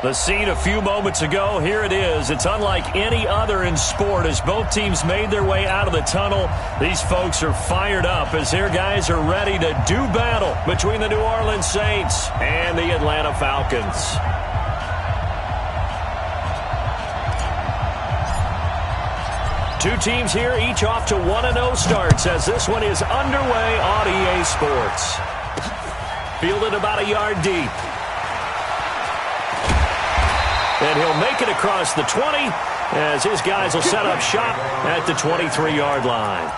The scene a few moments ago, here it is. It's unlike any other in sport as both teams made their way out of the tunnel. These folks are fired up as their guys are ready to do battle between the New Orleans Saints and the Atlanta Falcons. Two teams here, each off to 1-0 starts as this one is underway on EA Sports. Fielded about a yard deep. And he'll make it across the 20 as his guys will set up shop at the 23-yard line.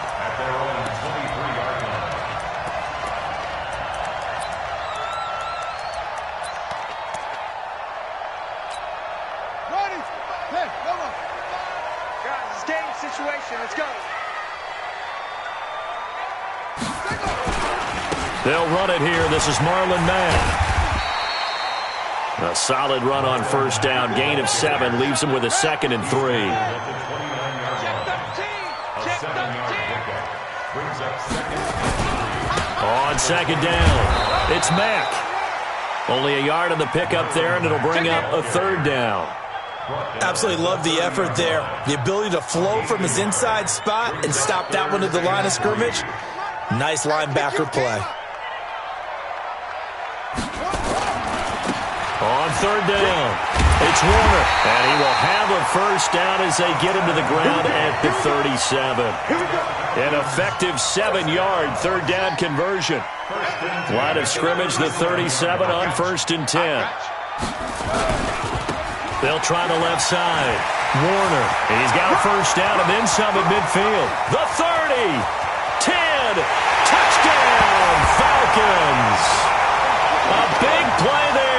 Ready? Hey, come on. Guys, it's game situation. Let's go. They'll run it here. This is Marlon Mack. A solid run on first down. Gain of 7 leaves him with a 2nd and 3. On 2nd down, it's Mack. Only a yard on the pickup there, and it'll bring up a 3rd down. Absolutely love the effort there. The ability to flow from his inside spot and stop that one at the line of scrimmage. Nice linebacker play. On 3rd down, it's Warner, and he will have a first down as they get him to the ground at the 37. An effective 7-yard 3rd down conversion. Line of scrimmage, the 37 on 1st and 10. They'll try the left side. Warner, he's got a first down and then some at midfield. The 30, 10, touchdown, Falcons. A big play there.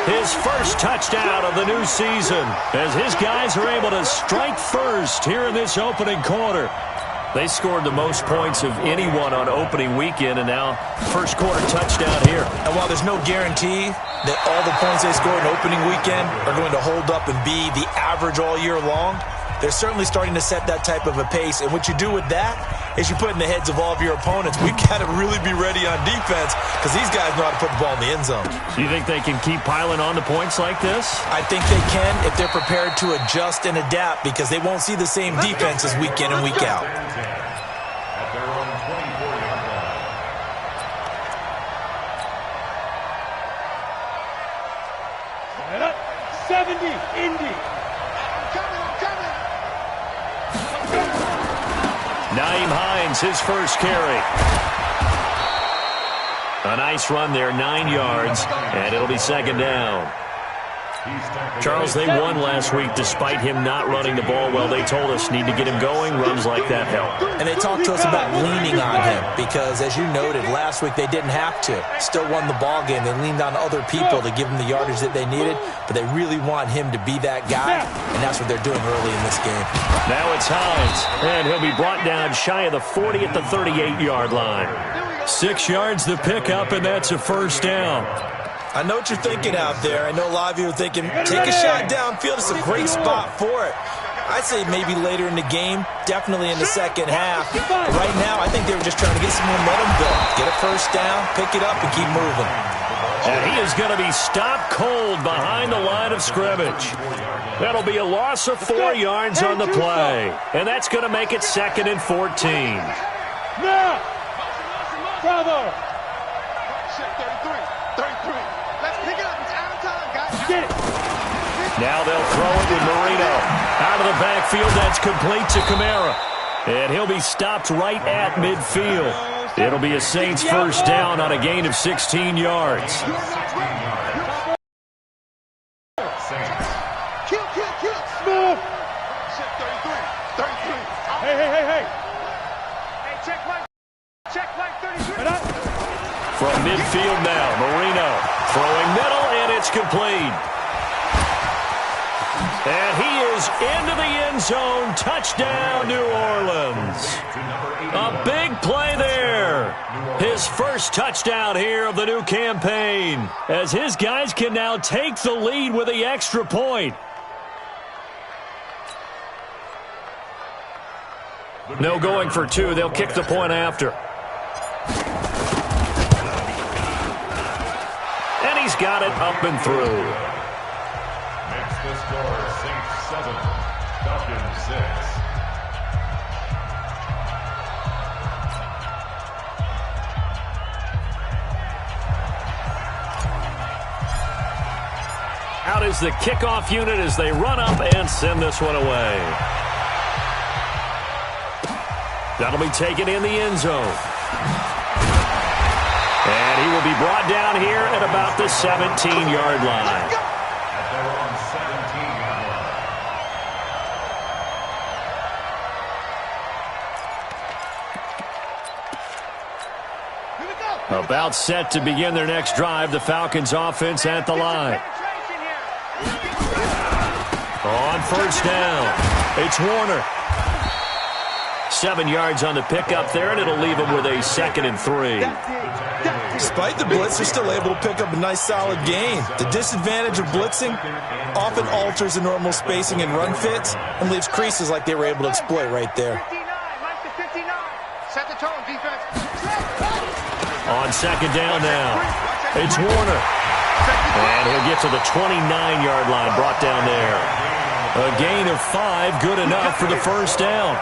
His first touchdown of the new season as his guys are able to strike first here in this opening quarter. They scored the most points of anyone on opening weekend, and now first quarter touchdown here. And while there's no guarantee that all the points they score in opening weekend are going to hold up and be the average all year long, they're certainly starting to set that type of a pace. And what you do with that is you put in the heads of all of your opponents, we've got to really be ready on defense because these guys know how to put the ball in the end zone. Do you think they can keep piling on the points like this? I think they can if they're prepared to adjust and adapt because they won't see the same defenses week in and week out. 70, Indy. Naeem Hines, his first carry. A nice run there, 9 yards, and it'll be 2nd down. Charles, they won last week despite him not running the ball well. They told us need to get him going. Runs like that help. And they talked to us about leaning on him because, as you noted, last week they didn't have to. Still won the ball game. They leaned on other people to give them the yardage that they needed, but they really want him to be that guy, and that's what they're doing early in this game. Now it's Hines, and he'll be brought down shy of the 40 at the 38-yard line. 6 yards the pickup, and that's a first down. I know what you're thinking out there. I know a lot of you are thinking, take a shot downfield. It's a great spot for it. I'd say maybe later in the game, definitely in the second half. But right now, I think they were just trying to get some momentum built. Get a first down, pick it up, and keep moving. And he is going to be stopped cold behind the line of scrimmage. That'll be a loss of 4 yards on the play. And that's going to make it 2nd and 14. Now, brother. 33. Let's pick it up. It's out of time, guys. Get it. Now they'll throw it with Marino. Out of the backfield, that's complete to Kamara. And he'll be stopped right at midfield. It'll be a Saints first down on a gain of 16 yards. Kill. Smooth. 33. Hey. Hey, check Mike 33. From midfield now, Marino throwing middle, and it's complete. And he is into the end zone. Touchdown, New Orleans. A big play there. His first touchdown here of the new campaign, as his guys can now take the lead with the extra point. No going for 2. They'll kick the point after. He's got it up and through. The score, Saints 7, Falcons 6. Out is the kickoff unit as they run up and send this one away. That'll be taken in the end zone. And he will be brought down here at about the 17-yard line. At their own 17-yard line. About set to begin their next drive, the Falcons offense at the line. On first down, it's Warner. 7 yards on the pickup there, and it'll leave them with a 2nd and 3. Despite the blitz, they're still able to pick up a nice, solid gain. The disadvantage of blitzing often alters the normal spacing and run fits and leaves creases like they were able to exploit right there. 59, set the tone, defense. On 2nd down now, it's Warner. And he'll get to the 29-yard line, brought down there. A gain of 5, good enough for the first down.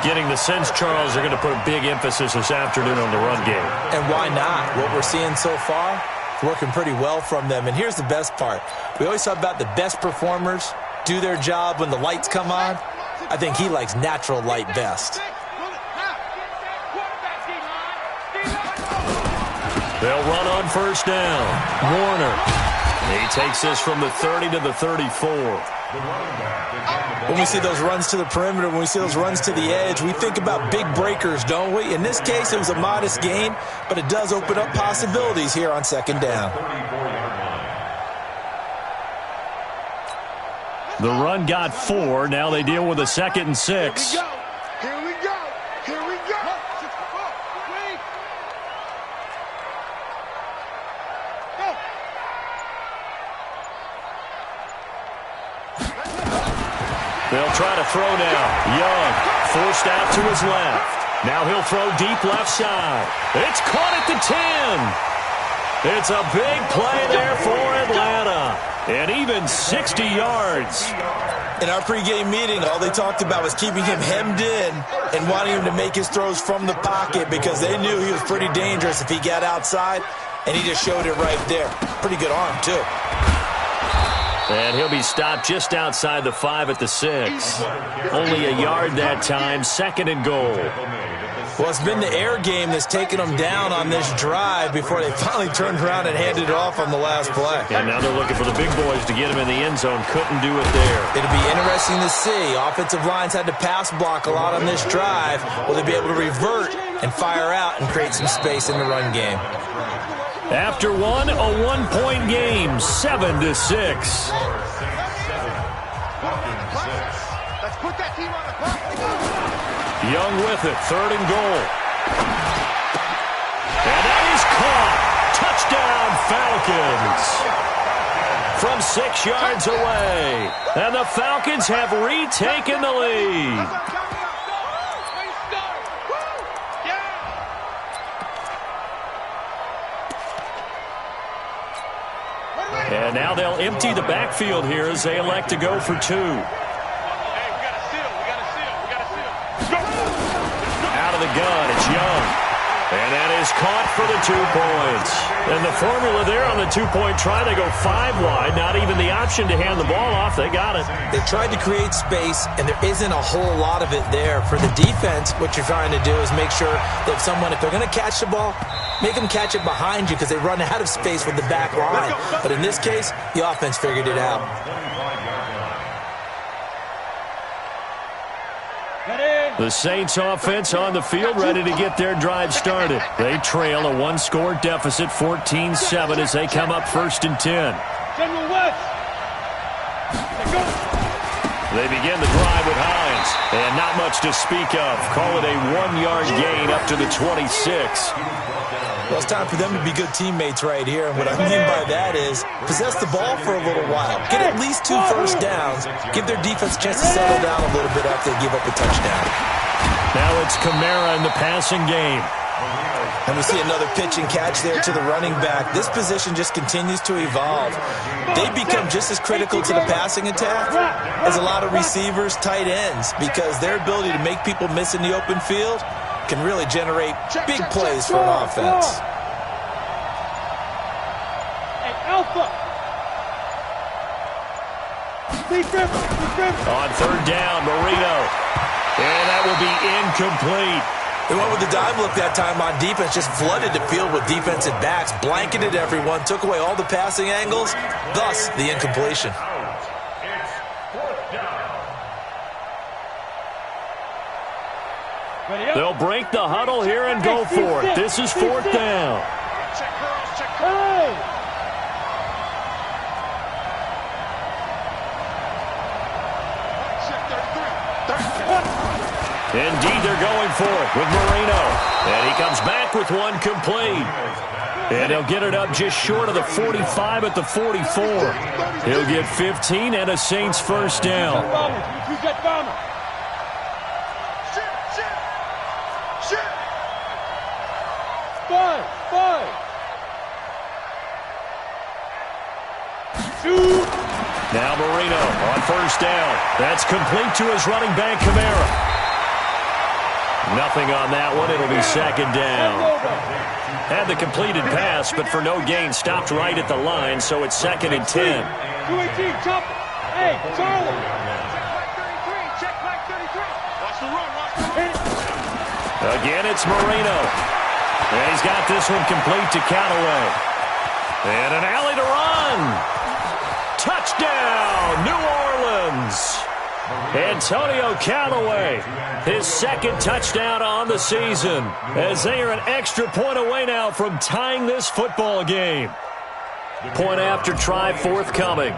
Getting the sense, Charles, they're going to put a big emphasis this afternoon on the run game. And why not? What we're seeing so far, it's working pretty well from them. And here's the best part. We always talk about the best performers do their job when the lights come on. I think he likes natural light best. They'll run on first down. Warner. He takes this from the 30 to the 34. When we see those runs to the perimeter, when we see those runs to the edge, we think about big breakers, don't we? In this case, it was a modest gain, but it does open up possibilities here on 2nd down. The run got 4. Now they deal with a 2nd and 6. Here we go. Here we go. They'll try to throw now. Young forced out to his left. Now he'll throw deep left side. It's caught at the 10. It's a big play there for Atlanta. And even 60 yards. In our pregame meeting, all they talked about was keeping him hemmed in and wanting him to make his throws from the pocket because they knew he was pretty dangerous if he got outside, and he just showed it right there. Pretty good arm, too. And he'll be stopped just outside the 5 at the 6. Only a yard that time, 2nd and goal. Well, it's been the air game that's taken them down on this drive before they finally turned around and handed it off on the last play. And now they're looking for the big boys to get him in the end zone. Couldn't do it there. It'll be interesting to see. Offensive lines had to pass block a lot on this drive. Will they be able to revert and fire out and create some space in the run game? After one, a 1-point game, 7-6. Let's put that team on the clock. Young with it, 3rd and goal. And that is caught. Touchdown, Falcons. From 6 yards away. And the Falcons have retaken the lead. And now they'll empty the backfield here as they elect to go for 2. Out of the gun, it's Young. And that is caught for the 2 points. And the formula there on the 2-point try, they go 5 wide. Not even the option to hand the ball off. They got it. They tried to create space, and there isn't a whole lot of it there. For the defense, what you're trying to do is make sure that if they're going to catch the ball, make them catch it behind you because they run out of space with the back line. But in this case, the offense figured it out. The Saints offense on the field ready to get their drive started. They trail a 1-score deficit, 14-7 as they come up 1st and 10. They begin the drive with Hines, and not much to speak of. Call it a 1-yard gain up to the 26. Well, it's time for them to be good teammates right here. And what I mean by that is possess the ball for a little while. Get at least 2 first downs. Give their defense a chance to settle down a little bit after they give up a touchdown. Now it's Kamara in the passing game. And we see another pitch and catch there to the running back. This position just continues to evolve. They become just as critical to the passing attack as a lot of receivers, tight ends, because their ability to make people miss in the open field can really generate big plays for an offense. Hey, Alpha! On third down, Marino. And that will be incomplete. They went with the dime look that time on defense, just flooded the field with defensive backs, blanketed everyone, took away all the passing angles, thus the incompletion. They'll break the huddle here and go for it. This is fourth down. Indeed, they're going for it with Marino. And he comes back with one complete. And he'll get it up just short of the 45 at the 44. He'll get 15 and a Saints first down. Now Marino on first down. That's complete to his running back, Kamara. Nothing on that one. It'll be second down. Had the completed pass, but for no gain, stopped right at the line, so it's second and 10. 218, jump it. Hey, Charlie. Check back 33. Watch the run, watch the run. Again, it's Marino. And he's got this one complete to Callaway. And an alley to run. Touchdown, New Orleans. Antonio Callaway, his second touchdown on the season, as they are an extra point away now from tying this football game. Point after try forthcoming.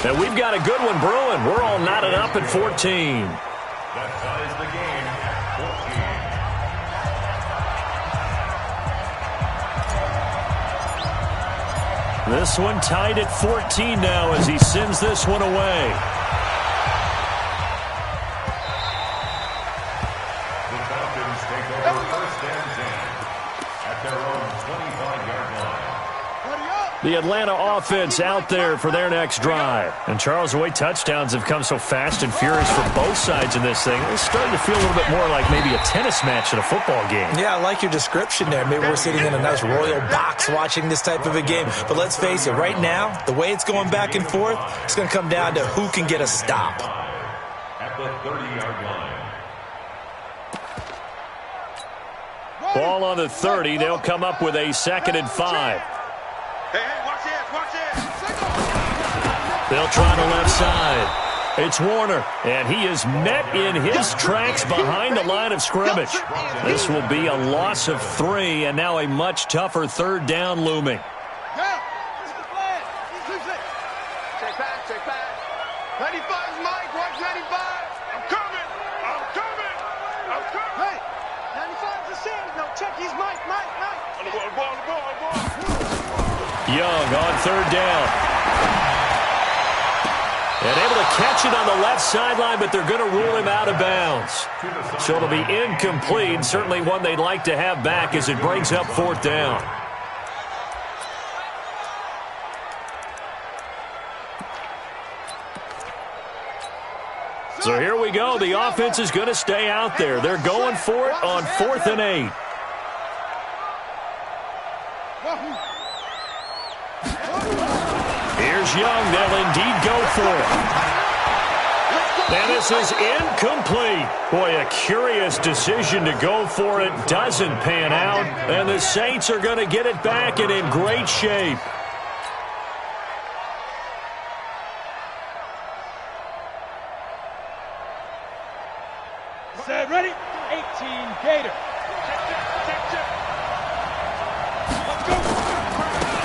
And we've got a good one brewing. We're all knotted up at 14. That ties the game at 14. This one tied at 14 now as he sends this one away. The Falcons take over first and 10 at their own 25-yard line. The Atlanta offense out there for their next drive. And Charles, the way touchdowns have come so fast and furious for both sides in this thing, it's starting to feel a little bit more like maybe a tennis match in a football game. Yeah, I like your description there. Maybe we're sitting in a nice royal box watching this type of a game. But let's face it, right now, the way it's going back and forth, it's going to come down to who can get a stop. At the 30-yard line. Ball on the 30. They'll come up with a second and 5. Hey, watch this, watch this. They'll try the left side. It's Warner, and he is met in his tracks behind the line of scrimmage. This will be a loss of 3, and now a much tougher third down looming. Check back. 95's Mike, watch 95. I'm coming. Hey, 95's the same. No, check, he's Mike. On the ball. Young on third down. And able to catch it on the left sideline, but they're going to rule him out of bounds. So it'll be incomplete. Certainly one they'd like to have back as it brings up fourth down. So here we go. The offense is going to stay out there. They're going for it on 4th and 8. Here's Young. They'll indeed go for it. And this is incomplete. Boy, a curious decision to go for it. Doesn't pan out. And the Saints are going to get it back and in great shape. Set, ready? 18, Gator. Let's go.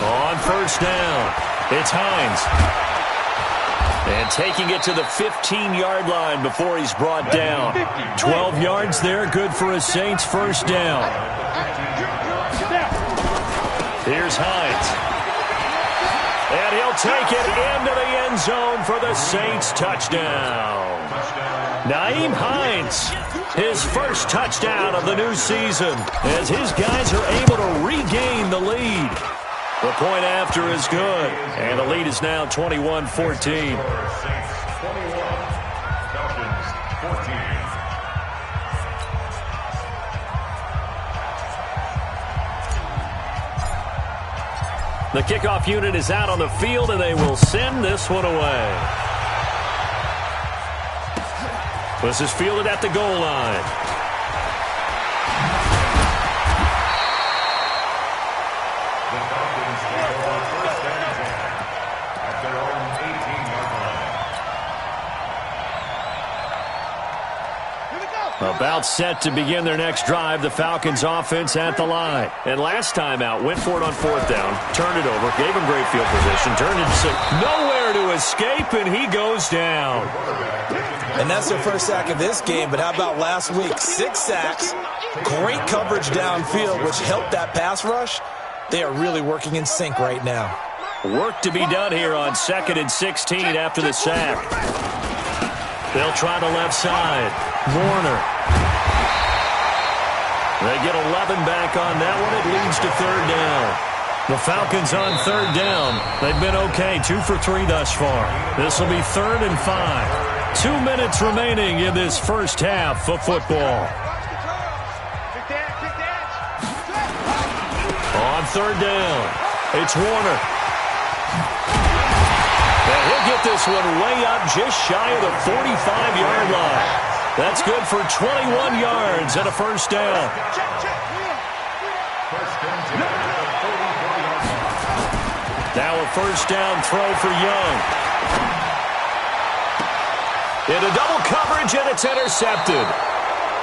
On first down, it's Hines. And taking it to the 15-yard line before he's brought down. 12 yards there, good for a Saints first down. Here's Hines. And he'll take it into the end zone for the Saints touchdown. Nyheim Hines, his first touchdown of the new season, as his guys are able to regain the lead. The point after is good, and the lead is now 21-14. Saints 21, Falcons 14. The kickoff unit is out on the field, and they will send this one away. This is fielded at the goal line. The Falcons take over first and 10 at their own 18-yard line. About set to begin their next drive, the Falcons offense at the line. And last time out, went for it on fourth down, turned it over, gave him great field position, turned it to nowhere to escape, and he goes down. And that's their first sack of this game, but how about last week? 6 sacks, great coverage downfield, which helped that pass rush. They are really working in sync right now. Work to be done here on 2nd and 16 after the sack. They'll try the left side. Warner. They get 11 back on that one. It leads to third down. The Falcons on third down. They've been okay, 2 for 3 thus far. This will be 3rd and 5. 2 minutes remaining in this first half of football. On third down, it's Warner. And he'll get this one way up just shy of the 45-yard line. That's good for 21 yards and a first down. Now a first down throw for Young. Into double coverage, and it's intercepted.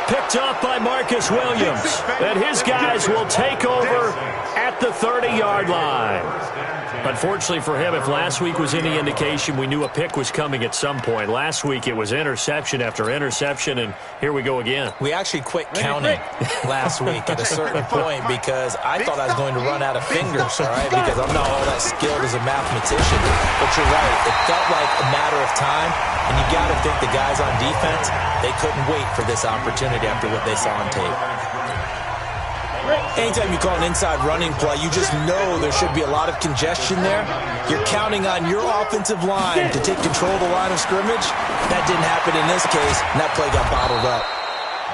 Picked up by Marcus Williams. And his guys will take over at the 30-yard line. Unfortunately for him, if last week was any indication, we knew a pick was coming at some point. Last week it was interception after interception, and here we go again. We actually quit counting last week at a certain point because I thought I was going to run out of fingers, all right, because I'm not all that skilled as a mathematician. But you're right. It felt like a matter of time, and you got to think the guys on defense, they couldn't wait for this opportunity after what they saw on tape. Anytime you call an inside running play, you just know there should be a lot of congestion there. You're counting on your offensive line to take control of the line of scrimmage. That didn't happen in this case, and that play got bottled up.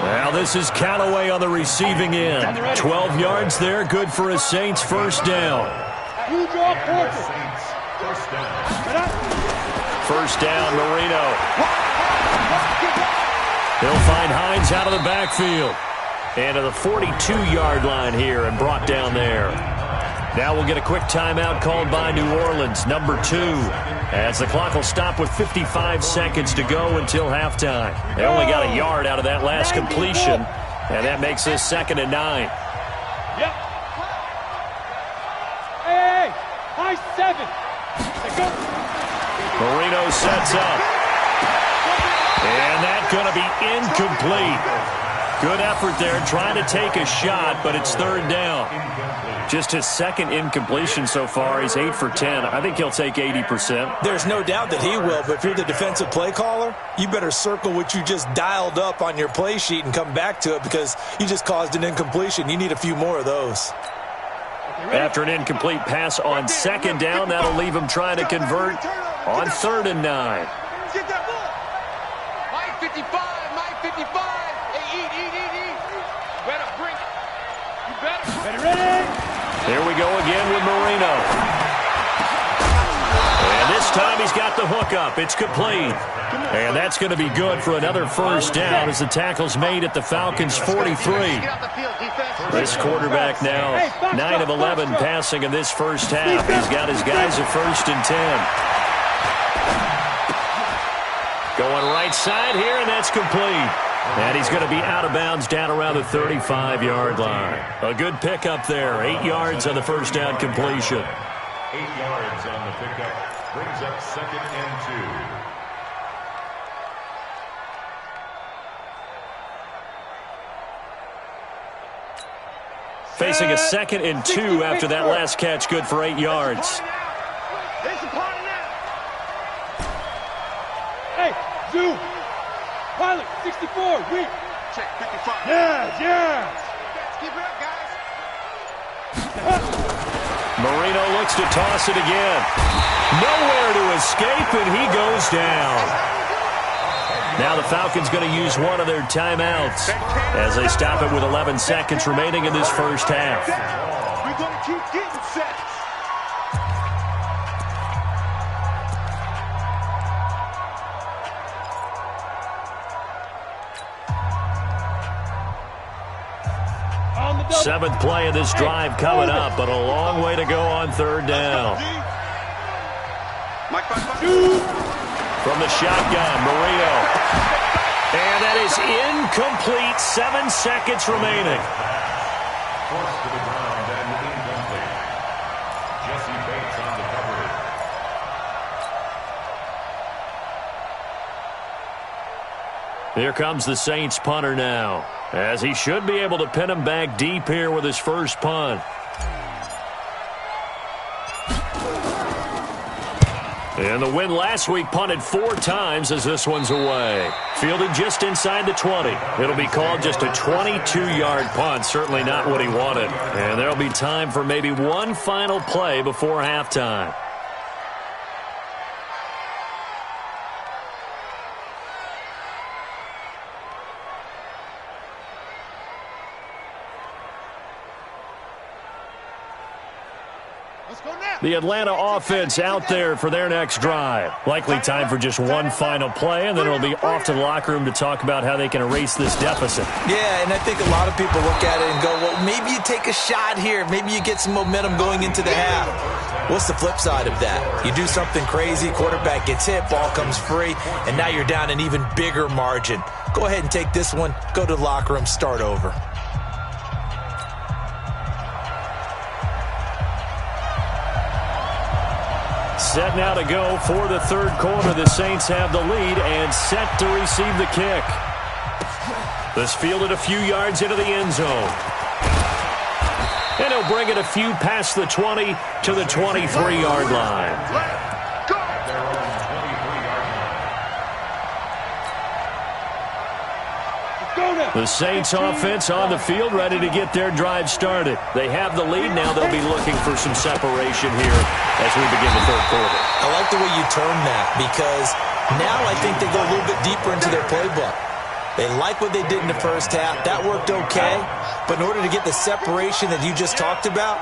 Well, this is Callaway on the receiving end. 12 yards there, good for a Saints first down. First down, Marino. He'll find Hines out of the backfield. And to the 42-yard line here and brought down there. Now we'll get a quick timeout called by New Orleans, number 2, as the clock will stop with 55 seconds to go until halftime. They only got a yard out of that last completion, and that makes this 2nd and 9. Yep. Hey, high 7. Marino sets up. And that's going to be incomplete. Good effort there, trying to take a shot, but it's third down. Just his second incompletion so far. He's 8 for 10. I think he'll take 80%. There's no doubt that he will, but if you're the defensive play caller, you better circle what you just dialed up on your play sheet and come back to it because you just caused an incompletion. You need a few more of those. After an incomplete pass on second down, that'll leave him trying to convert on 3rd and 9. Get that ball. My 55, my 55. Here we go again with Marino. And this time he's got the hook up. It's complete. And that's going to be good for another first down as the tackle's made at the Falcons' 43. This quarterback now 9 of 11 passing in this first half. He's got his guys at 1st and 10. Going right side here, and that's complete. And he's going to be out of bounds down around the 35-yard line. A good pickup there. 8 yards on the first down completion. 8 yards on the pickup. Brings up 2nd and 2. Facing a 2nd and 2 after that last catch, good for 8 yards. Zoo. Pilot, 64, weak. Check 55. Yes, yes. Keep it up, guys. Marino looks to toss it again. Nowhere to escape, and he goes down. Now the Falcons going to use one of their timeouts as they stop it with 11 seconds remaining in this first half. We're going to keep getting sets. Seventh play of this drive coming up, but a long way to go on third down. From the shotgun, Marino. And that is incomplete. 7 seconds remaining. Forced to the ground and incomplete. Jesse Bates on the coverage. Here comes the Saints punter now, as he should be able to pin him back deep here with his first punt. And the win last week punted 4 times as this one's away. Fielded just inside the 20. It'll be called just a 22-yard punt. Certainly not what he wanted. And there'll be time for maybe one final play before halftime. The Atlanta offense out there for their next drive. Likely time for just one final play, and then it'll be off to the locker room to talk about how they can erase this deficit. Yeah, and I think a lot of people look at it and go, well, maybe you take a shot here. Maybe you get some momentum going into the half. What's the flip side of that? You do something crazy, quarterback gets hit, ball comes free, and now you're down an even bigger margin. Go ahead and take this one, go to the locker room, start over. Set now to go for the third quarter. The Saints have the lead and set to receive the kick. This fielded a few yards into the end zone. And he'll bring it a few past the 20 to the 23-yard line. The Saints offense on the field, ready to get their drive started. They have the lead. Now they'll be looking for some separation here as we begin the third quarter. I like the way you term that, because now I think they go a little bit deeper into their playbook. They like what they did in the first half. That worked okay. But in order to get the separation that you just talked about,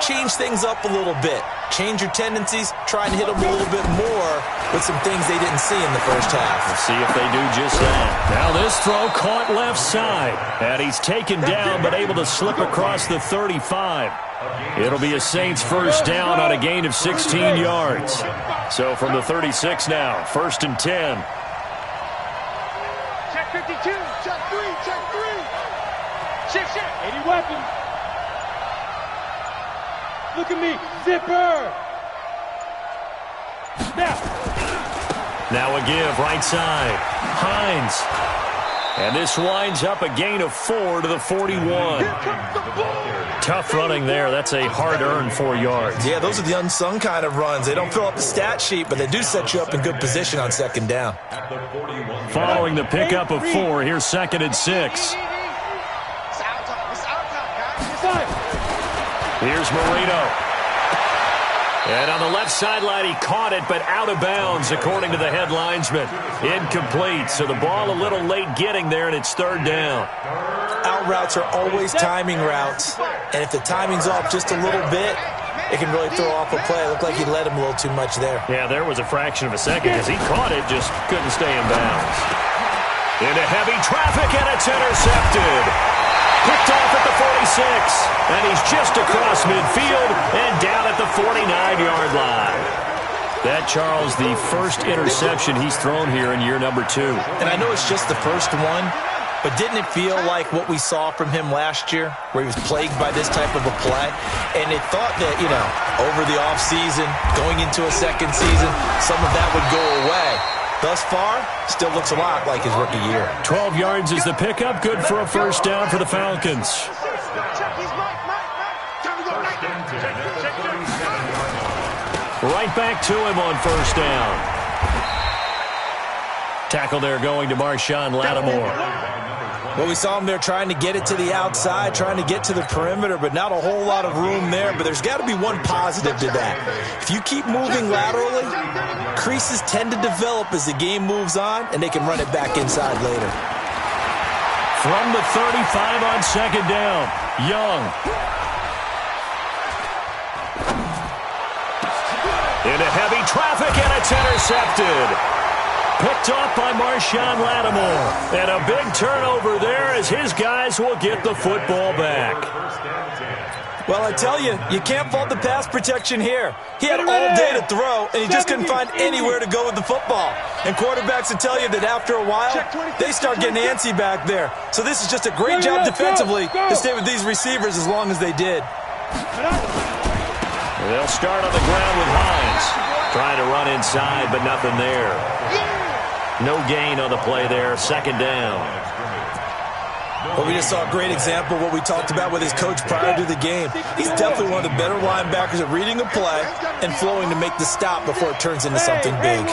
change things up a little bit. Change your tendencies. Try and hit them a little bit more with some things they didn't see in the first half. We'll see if they do just that. Now this throw caught left side. And he's taken down but able to slip across the 35. It'll be a Saints first down on a gain of 16 yards. So from the 36 now, 1st and 10. Check 52. Check 3. Check 3. Shift, shift. 80 weapons. Look at me. Zipper. Now a give, right side. Hines. And this winds up a gain of 4 to the 41. Tough running there. That's a hard-earned 4 yards. Yeah, those are the unsung kind of runs. They don't fill up the stat sheet, but they do set you up in good position on second down. Following the pickup of 4, here's 2nd and 6. Here's Marino. And on the left sideline, he caught it, but out of bounds, according to the head linesman. Incomplete, so the ball a little late getting there, and it's 3rd down. Out routes are always timing routes, and if the timing's off just a little bit, it can really throw off a play. It looked like he led him a little too much there. Yeah, there was a fraction of a second because he caught it, just couldn't stay in bounds. Into heavy traffic, and it's intercepted. Picked off at the 46, and he's just across midfield and down at the 49-yard line. That, Charles, the first interception he's thrown here in year number 2. And I know it's just the first one, but didn't it feel like what we saw from him last year, where he was plagued by this type of a play? And it thought that, you know, over the offseason, going into a second season, some of that would go away. Thus far, still looks a lot like his rookie year. 12 yards is the pickup. Good for a first down for the Falcons. Right back to him on first down. Tackle there going to Marshawn Lattimore. Well, we saw him there trying to get it to the outside, trying to get to the perimeter, but not a whole lot of room there. But there's got to be one positive to that. If you keep moving laterally, creases tend to develop as the game moves on, and they can run it back inside later. From the 35 on second down, Young. Into heavy traffic, and it's intercepted. Picked off by Marshawn Lattimore. And a big turnover there as his guys will get the football back. Well, I tell you, you can't fault the pass protection here. He had all day to throw, and he just couldn't find anywhere to go with the football. And quarterbacks will tell you that after a while, they start getting antsy back there. So this is just a great job defensively to stay with these receivers as long as they did. They'll start on the ground with Hines. Trying to run inside, but nothing there. No gain on the play there, second down. Well, we just saw a great example of what we talked about with his coach prior to the game. He's definitely one of the better linebackers at reading a play and flowing to make the stop before it turns into something big.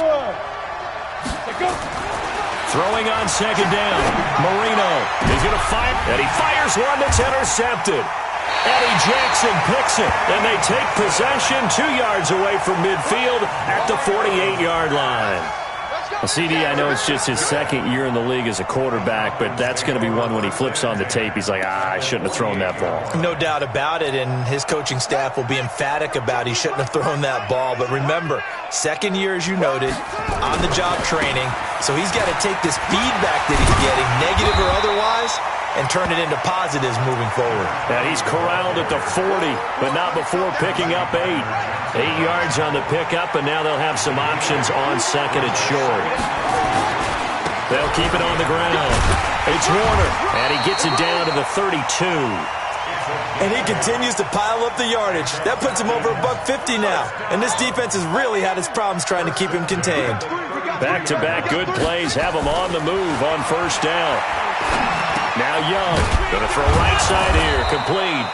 Throwing on second down, Marino is going to fire, and he fires one that's intercepted. Eddie Jackson picks it, and they take possession 2 yards away from midfield at the 48-yard line. Well, CD, I know it's just his second year in the league as a quarterback, but that's going to be one when he flips on the tape. He's like, I shouldn't have thrown that ball. No doubt about it, and his coaching staff will be emphatic about he shouldn't have thrown that ball. But remember, second year, as you noted, on-the-job training, so he's got to take this feedback that he's getting, negative or otherwise, and turn it into positives moving forward. And he's corralled at the 40, but not before picking up 8. 8 yards on the pickup, and now they'll have some options on second and short. They'll keep it on the ground. It's Warner, and he gets it down to the 32. And he continues to pile up the yardage. That puts him over $150 now. And this defense has really had its problems trying to keep him contained. Back-to-back good plays have him on the move on first down. Now Young, going to throw right side here, complete.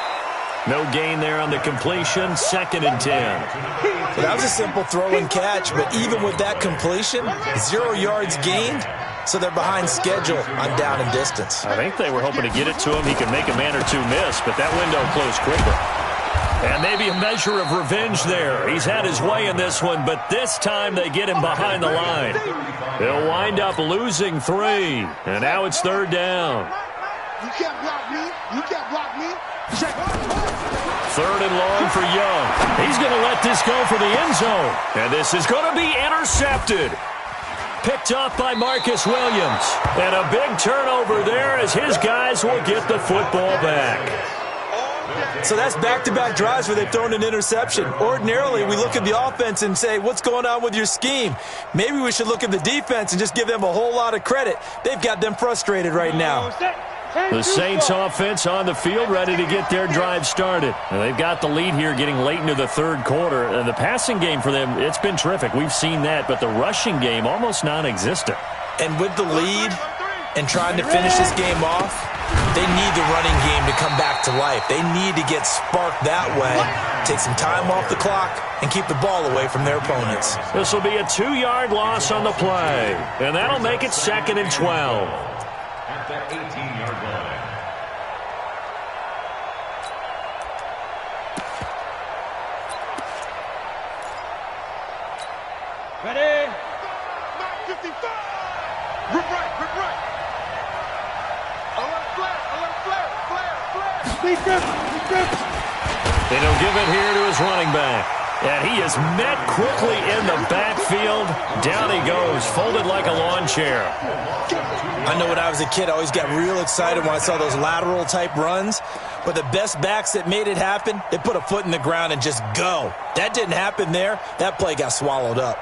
No gain there on the completion, second and 10. Well, that was a simple throw and catch, but even with that completion, 0 yards gained, so they're behind schedule on down and distance. I think they were hoping to get it to him. He could make a man or two miss, but that window closed quickly. And maybe a measure of revenge there. He's had his way in this one, but this time they get him behind the line. He'll wind up losing 3, and now it's third down. You can't block me. You can't block me. Check. Third and long for Young. He's going to let this go for the end zone. And this is going to be intercepted. Picked off by Marcus Williams. And a big turnover there as his guys will get the football back. So that's back-to-back drives where they've thrown an interception. Ordinarily, we look at the offense and say, what's going on with your scheme? Maybe we should look at the defense and just give them a whole lot of credit. They've got them frustrated right now. The Saints offense on the field ready to get their drive started. And they've got the lead here getting late into the third quarter. And the passing game for them, it's been terrific. We've seen that, but the rushing game almost non-existent. And with the lead and trying to finish this game off, they need the running game to come back to life. They need to get sparked that way, take some time off the clock, and keep the ball away from their opponents. This will be a 2-yard loss on the play, and that'll make it second and 12. At the 18-yard line. Ready? 55. Rip right, rip right. Alert flare, alert flare, flare, flare. Lead grip. And he'll give it here to his running back. And he is met quickly in the backfield. Down he goes, folded like a lawn chair. I know when I was a kid, I always got real excited when I saw those lateral-type runs. But the best backs that made it happen, they put a foot in the ground and just go. That didn't happen there. That play got swallowed up.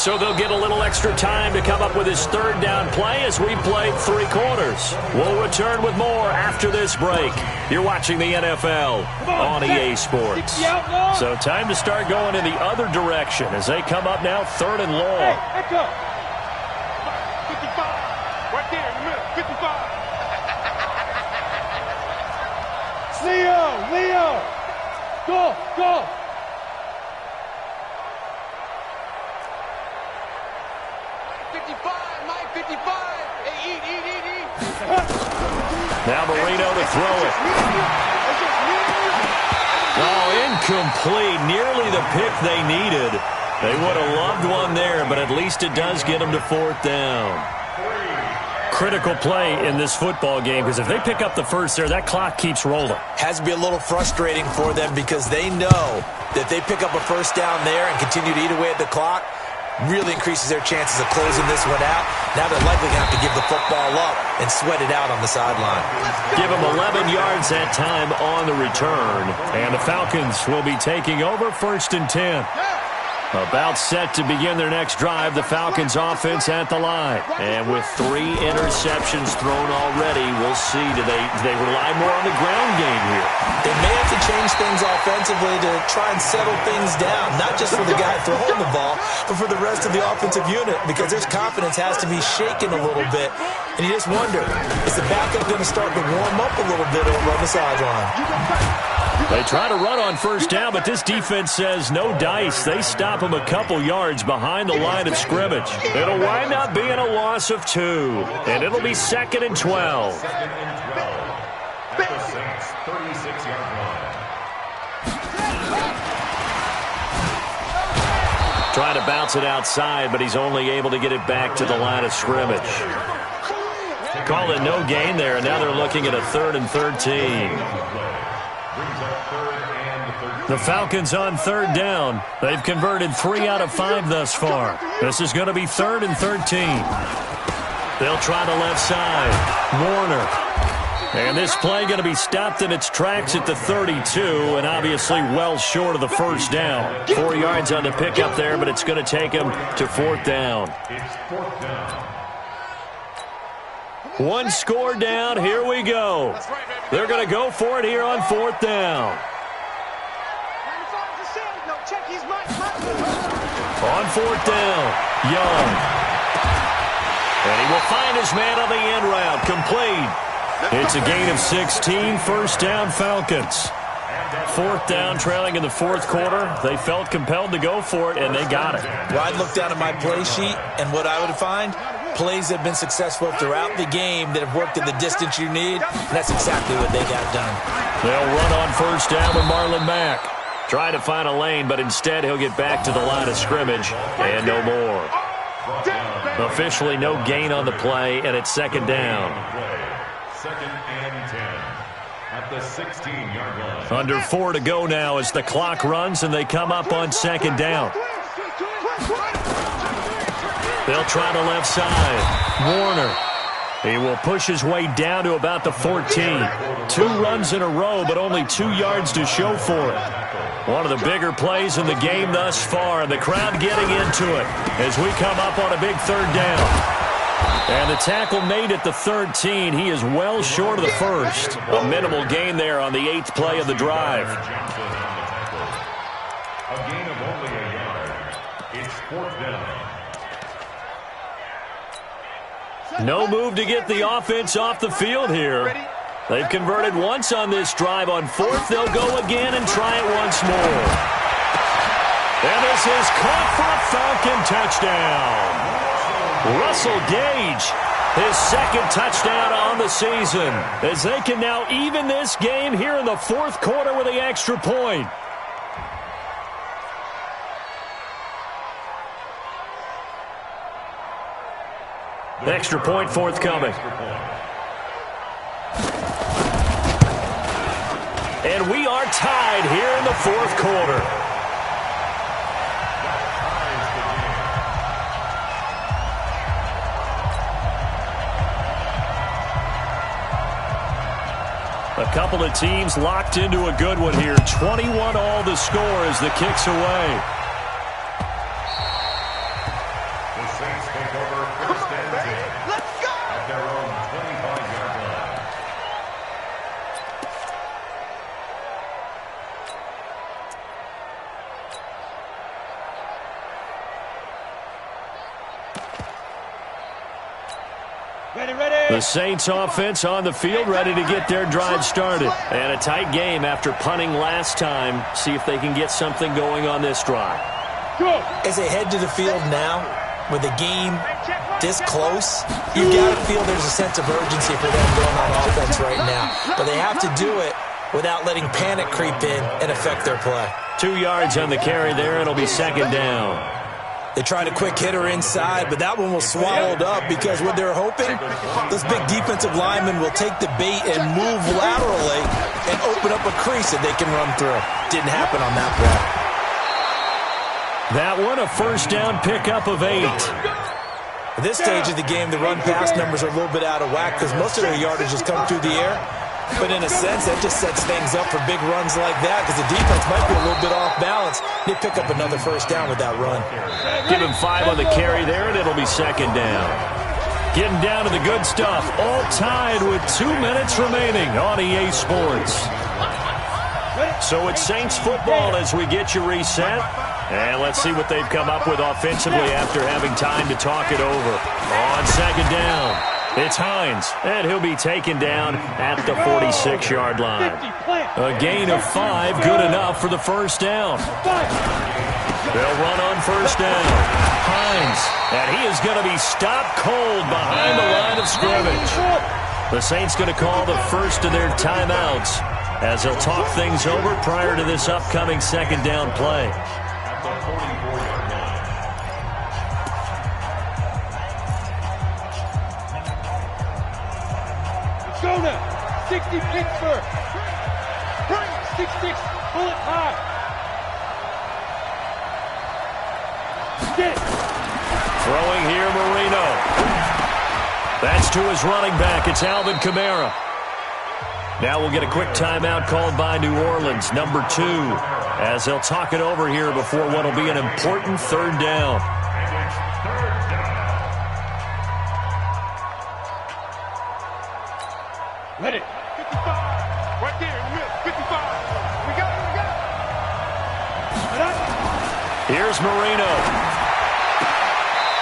So they'll get a little extra time to come up with his third down play as we played 3 quarters. We'll return with more after this break. You're watching the NFL on EA Sports. So time to start going in the other direction as they come up now 3rd and long. Hey, echo. 55. Right there in the middle. 55. Leo. Go. Now Marino to throw it. Oh, incomplete. Nearly the pick they needed. They would have loved one there, but at least it does get them to 4th down. Critical play in this football game because if they pick up the first there, that clock keeps rolling. Has to be a little frustrating for them because they know that they pick up a first down there and continue to eat away at the clock, really increases their chances of closing this one out. Now they're likely going to have to give the football up and sweat it out on the sideline. Give them 11 yards that time on the return. And the Falcons will be taking over 1st and 10. About set to begin their next drive, the Falcons offense at the line. And with 3 interceptions thrown already, we'll see. Do they rely more on the ground game here? They may have to change things offensively to try and settle things down, not just for the guy throwing the ball, but for the rest of the offensive unit, because their confidence has to be shaken a little bit. And you just wonder, is the backup going to start to warm up a little bit over on the sideline? They try to run on 1st down, but this defense says no dice. They stop them a couple yards behind the line of scrimmage. It'll wind up being a loss of 2, and it'll be 2nd and 12. 2nd and 12. At the Saints' 36-yard line. Trying to bounce it outside, but he's only able to get it back to the line of scrimmage. Call it no gain there, and now they're looking at a 3rd and 13. The Falcons on 3rd down. They've converted 3 out of 5 thus far. This is going to be 3rd and 13. They'll try the left side. Warner. And this play going to be stopped in its tracks at the 32, and obviously well short of the 1st down. 4 yards on the pickup there, but it's going to take him to 4th down. It's 4th down. 1 score down. Here we go. They're going to go for it here on 4th down. On 4th down, Young. And he will find his man on the end route. Complete. It's a gain of 16, 1st down Falcons. 4th down, trailing in the 4th quarter. They felt compelled to go for it, and they got it. Well, I'd look down at my play sheet, and what I would find, plays that have been successful throughout the game that have worked in the distance you need, and that's exactly what they got done. They'll run on 1st down with Marlon Mack. Try to find a lane, but instead he'll get back to the line of scrimmage and no more. Officially no gain on the play, and it's 2nd down. 2nd and 10 at the 16-yard line. Under 4 to go now as the clock runs and they come up on 2nd down. They'll try the left side. Warner. He will push his way down to about the 14. 2 runs in a row, but only 2 yards to show for it. One of the bigger plays in the game thus far, and the crowd getting into it as we come up on a big 3rd down. And the tackle made at the 13. He is well short of the 1st. A minimal gain there on the 8th play of the drive. A gain of only a yard. It's 4th down. No move to get the offense off the field here. They've converted once on this drive. On 4th, they'll go again and try it once more. And this is caught for a Falcon touchdown. Russell Gage, his 2nd touchdown on the season, as they can now even this game here in the 4th quarter with the extra point. Extra point forthcoming. And we are tied here in the 4th quarter. A couple of teams locked into a good one here. 21 all the score as the kick's away. The Saints offense on the field, ready to get their drive started. And a tight game after punting last time. See if they can get something going on this drive. As they head to the field now, with the game this close, you've got to feel there's a sense of urgency for them going on offense right now. But they have to do it without letting panic creep in and affect their play. 2 yards on the carry there. It'll be second down. They tried a quick hitter inside, but that one was swallowed up because what they're hoping, those big defensive linemen will take the bait and move laterally and open up a crease that they can run through. Didn't happen on that play. That one, a first down pickup of 8. At this stage of the game, the run-pass numbers are a little bit out of whack because most of their yardage has come through the air. But in a sense, that just sets things up for big runs like that because the defense might be a little bit off balance. They pick up another first down with that run. Give him 5 on the carry there, and it'll be second down. Getting down to the good stuff. All tied with 2 minutes remaining on EA Sports. So it's Saints football as we get you reset. And let's see what they've come up with offensively after having time to talk it over. On second down, it's Hines, and he'll be taken down at the 46-yard line. A gain of 5, good enough for the first down. They'll run on first down. Hines, and he is going to be stopped cold behind the line of scrimmage. The Saints going to call the first of their timeouts as they'll talk things over prior to this upcoming second down play. Go now. 60 Pittsburgh. 66 bullet high. Get it. Throwing here, Marino. That's to his running back. It's Alvin Kamara. Now we'll get a quick timeout called by New Orleans, number 2, as they'll talk it over here before what will be an important third down. Ready. 55. Right there in the middle. 55. We got it. We got it. Here's Marino.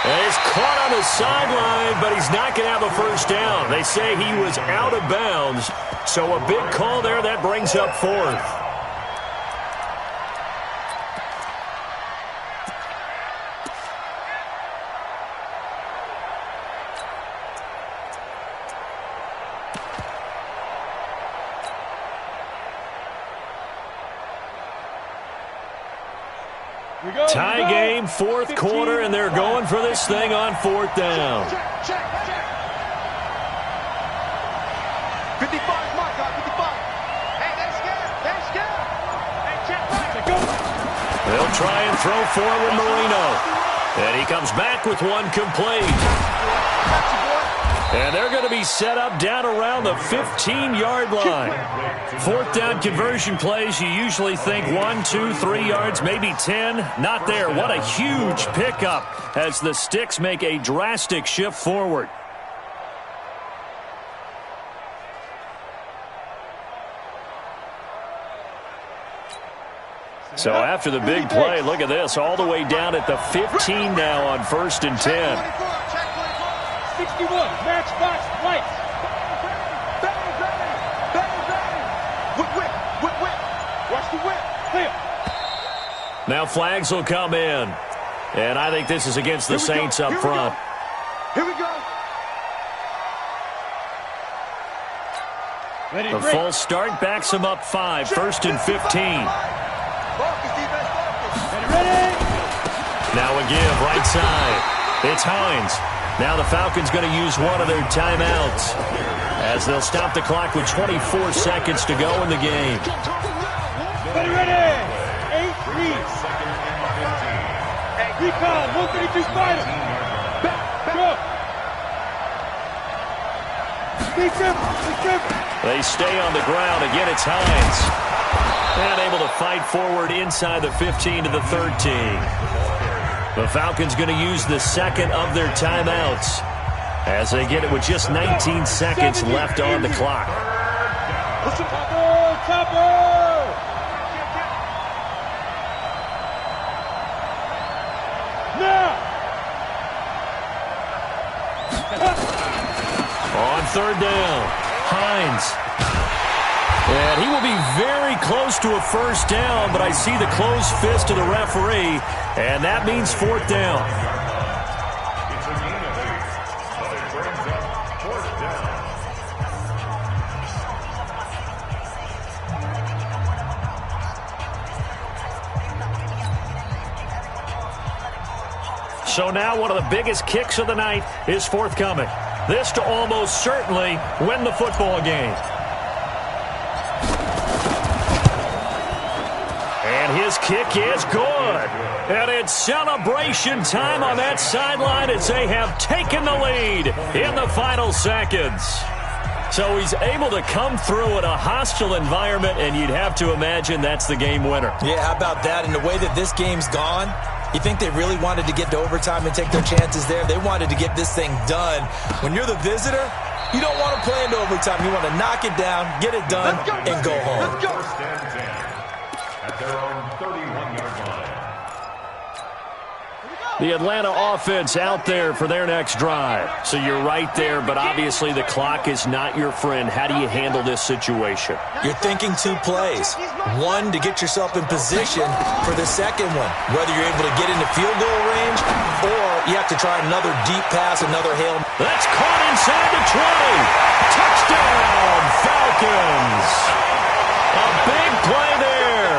And he's caught on the sideline, but he's not going to have a first down. They say he was out of bounds, so a big call there. That brings up 4th. Tie game, 4th quarter, and they're going for this thing on 4th down. Check. 55 is my guy, 55. Hey, they're scared. Hey, check right. They'll try and throw forward Marino. And he comes back with one complete. And they're going to be set up down around the 15-yard line. 4th down conversion plays, you usually think 1, 2, 3 yards, maybe 10. Not there. What a huge pickup as the Sticks make a drastic shift forward. So after the big play, look at this, all the way down at the 15 now on 1st and 10. 61, match box, lights. Whip. Watch the whip. Clear. Now flags will come in. And I think this is against the Saints up front. Here we go. Ready, The false start backs him up 5, 1st and 15. Ready. Now a give, right side. It's Hines. Now the Falcons going to use one of their timeouts as they'll stop the clock with 24 seconds to go in the game. Ready. 8 leads. Recon, 132 fighter. Go. Be careful. They stay on the ground. Again, it's Hines. And able to fight forward inside the 15 to the 13. The Falcons going to use the second of their timeouts as they get it with just 19 seconds left on the clock. Topper! Now! On third down. Hines. And he will be very close to a first down, but I see the closed fist of the referee, and that means fourth down. It's a gain of 8, but it brings up fourth down. So now one of the biggest kicks of the night is forthcoming. This to almost certainly win the football game. And his kick is good. And it's celebration time on that sideline as they have taken the lead in the final seconds. So he's able to come through in a hostile environment, and you'd have to imagine that's the game winner. Yeah, how about that? And the way that this game's gone, you think they really wanted to get to overtime and take their chances there? They wanted to get this thing done. When you're the visitor, you don't want to play into overtime. You want to knock it down, get it done, and go home. First and 10 at their own 31-yard line. The Atlanta offense out there for their next drive. So you're right there, but obviously the clock is not your friend. How do you handle this situation? You're thinking 2 plays. One, to get yourself in position for the second one, whether you're able to get into field goal range or you have to try another deep pass, another hail. That's caught inside the 20. Touchdown, Falcons. A big play there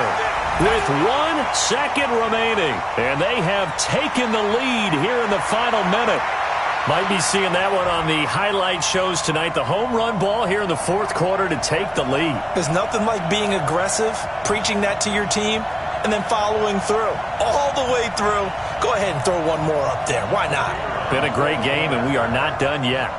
with 1 second remaining. And they have taken the lead here in the final minute. Might be seeing that one on the highlight shows tonight. The home run ball here in the fourth quarter to take the lead. There's nothing like being aggressive, preaching that to your team, and then following through. All the way through. Go ahead and throw one more up there. Why not? Been a great game, and we are not done yet.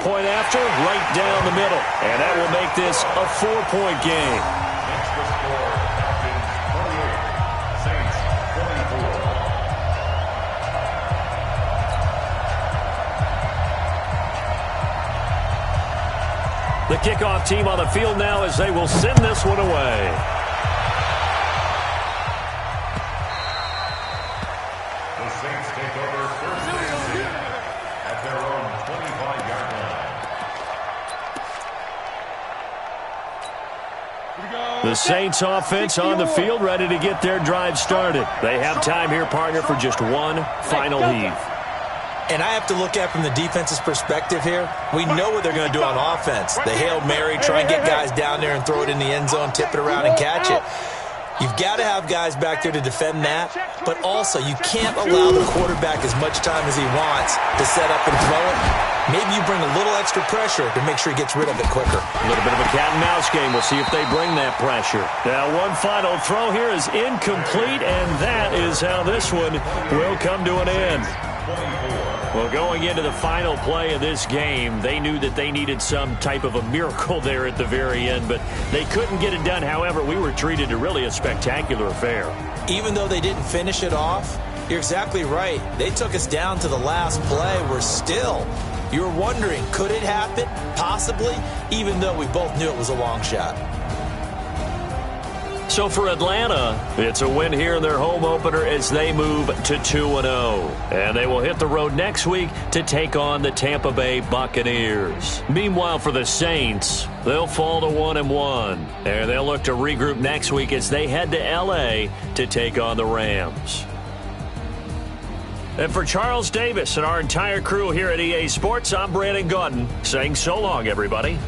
Point after, right down the middle. And that will make this a 4-point game. Next the score, Falcons 28, Saints 24. The kickoff team on the field now as they will send this one away. The Saints take over first and 10 at their own 25-yard line. The Saints offense on the field ready to get their drive started. They have time here, partner, for just one final heave. And I have to look at from the defense's perspective here. We know what they're going to do on offense. The Hail Mary, try and get guys down there and throw it in the end zone, tip it around and catch it. You've got to have guys back there to defend that, but also you can't allow the quarterback as much time as he wants to set up and throw it. Maybe you bring a little extra pressure to make sure he gets rid of it quicker. A little bit of a cat and mouse game. We'll see if they bring that pressure. Now, one final throw here is incomplete, and that is how this one will come to an end. Well, going into the final play of this game, they knew that they needed some type of a miracle there at the very end, but they couldn't get it done. However, we were treated to really a spectacular affair. Even though they didn't finish it off, you're exactly right. They took us down to the last play. We're still, you're wondering, could it happen? Possibly, even though we both knew it was a long shot. So for Atlanta, it's a win here in their home opener as they move to 2-0. And they will hit the road next week to take on the Tampa Bay Buccaneers. Meanwhile, for the Saints, they'll fall to 1-1. And they'll look to regroup next week as they head to L.A. to take on the Rams. And for Charles Davis and our entire crew here at EA Sports, I'm Brandon Gaudin saying so long, everybody.